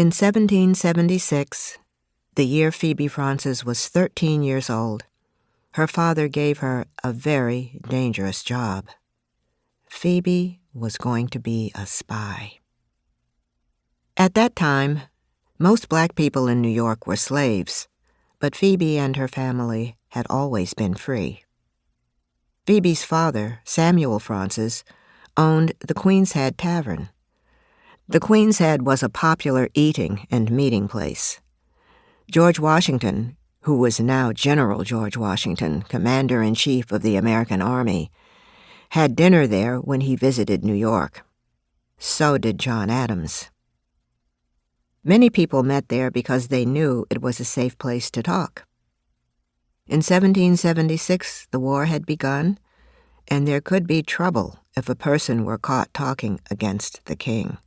In 1776, the year Phoebe Fraunces was 13 years old, her father gave her a very dangerous job. Phoebe was going to be a spy. At that time, most black people in New York were slaves, but Phoebe and her family had always been free. Phoebe's father, Samuel Fraunces, owned the Queen's Head Tavern. The Queen's Head was a popular eating and meeting place. George Washington, who was now General George Washington, Commander-in-Chief of the American Army, had dinner there when he visited New York. So did John Adams. Many people met there because they knew it was a safe place to talk. In 1776, the war had begun, and there could be trouble if a person were caught talking against the king.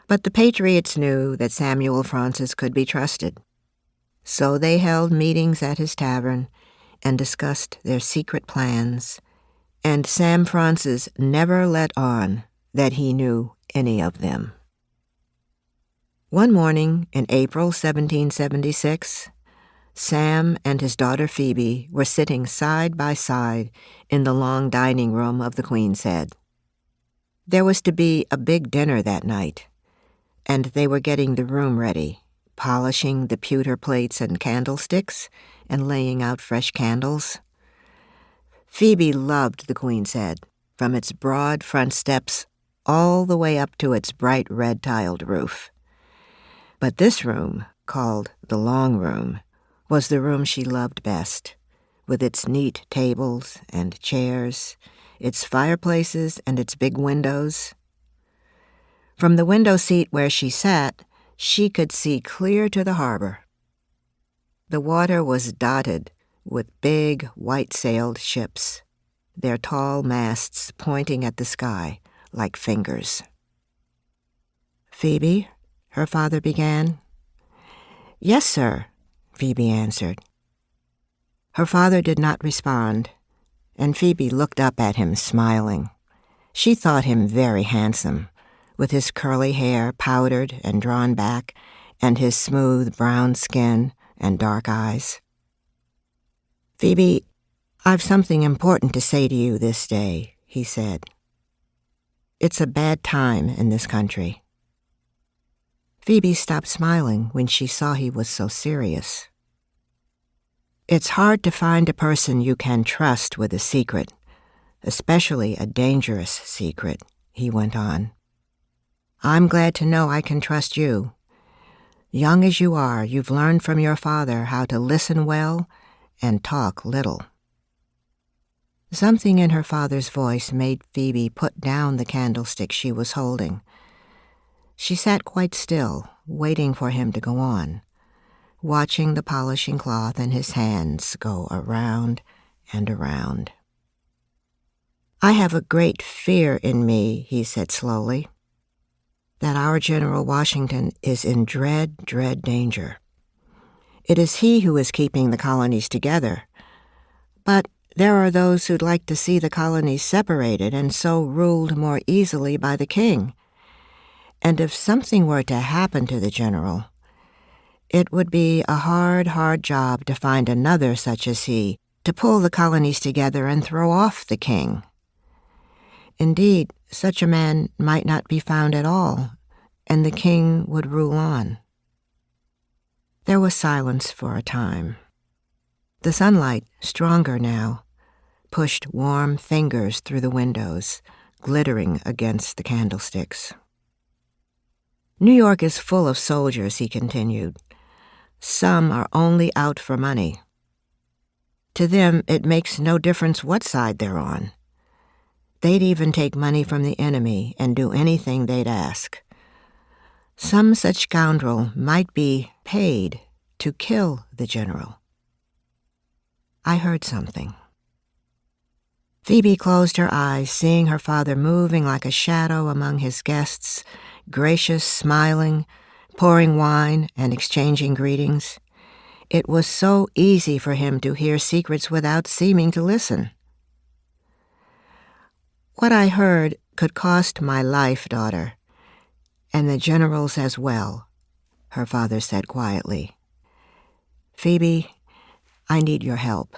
But the Patriots knew that Samuel Fraunces could be trusted. So they held meetings at his tavern and discussed their secret plans, and Sam Fraunces never let on that he knew any of them. One morning in April 1776, Sam and his daughter Phoebe were sitting side by side in the long dining room of the Queen's Head. There was to be a big dinner that night, and they were getting the room ready, polishing the pewter plates and candlesticks and laying out fresh candles. Phoebe loved the Queen's Head, from its broad front steps all the way up to its bright red tiled roof. But this room, called the Long Room, was the room she loved best, with its neat tables and chairs, its fireplaces and its big windows. From the window seat where she sat, she could see clear to the harbor. The water was dotted with big, white-sailed ships, their tall masts pointing at the sky like fingers. "Phoebe," her father began. "Yes, sir," Phoebe answered. Her father did not respond, and Phoebe looked up at him, smiling. She thought him very handsome, with his curly hair powdered and drawn back, and his smooth brown skin and dark eyes. "Phoebe, I've something important to say to you this day," he said. "It's a bad time in this country." Phoebe stopped smiling when she saw he was so serious. "It's hard to find a person you can trust with a secret, especially a dangerous secret," he went on. "I'm glad to know I can trust you. Young as you are, you've learned from your father how to listen well and talk little." Something in her father's voice made Phoebe put down the candlestick she was holding. She sat quite still, waiting for him to go on, watching the polishing cloth in his hands go around and around. "I have a great fear in me," he said slowly, "that our General Washington is in dread danger. It is he who is keeping the colonies together. But there are those who'd like to see the colonies separated and so ruled more easily by the king. And if something were to happen to the general, it would be a hard job to find another such as he to pull the colonies together and throw off the king. Indeed, such a man might not be found at all, and the king would rule on." There was silence for a time. The sunlight, stronger now, pushed warm fingers through the windows, glittering against the candlesticks. "New York is full of soldiers," he continued. "Some are only out for money. To them, it makes no difference what side they're on. They'd even take money from the enemy and do anything they'd ask. Some such scoundrel might be paid to kill the general." I heard something. Phoebe closed her eyes, seeing her father moving like a shadow among his guests, gracious, smiling, pouring wine and exchanging greetings. It was so easy for him to hear secrets without seeming to listen. "What I heard could cost my life, daughter, And the generals as well, her father said quietly. Phoebe, I need your help.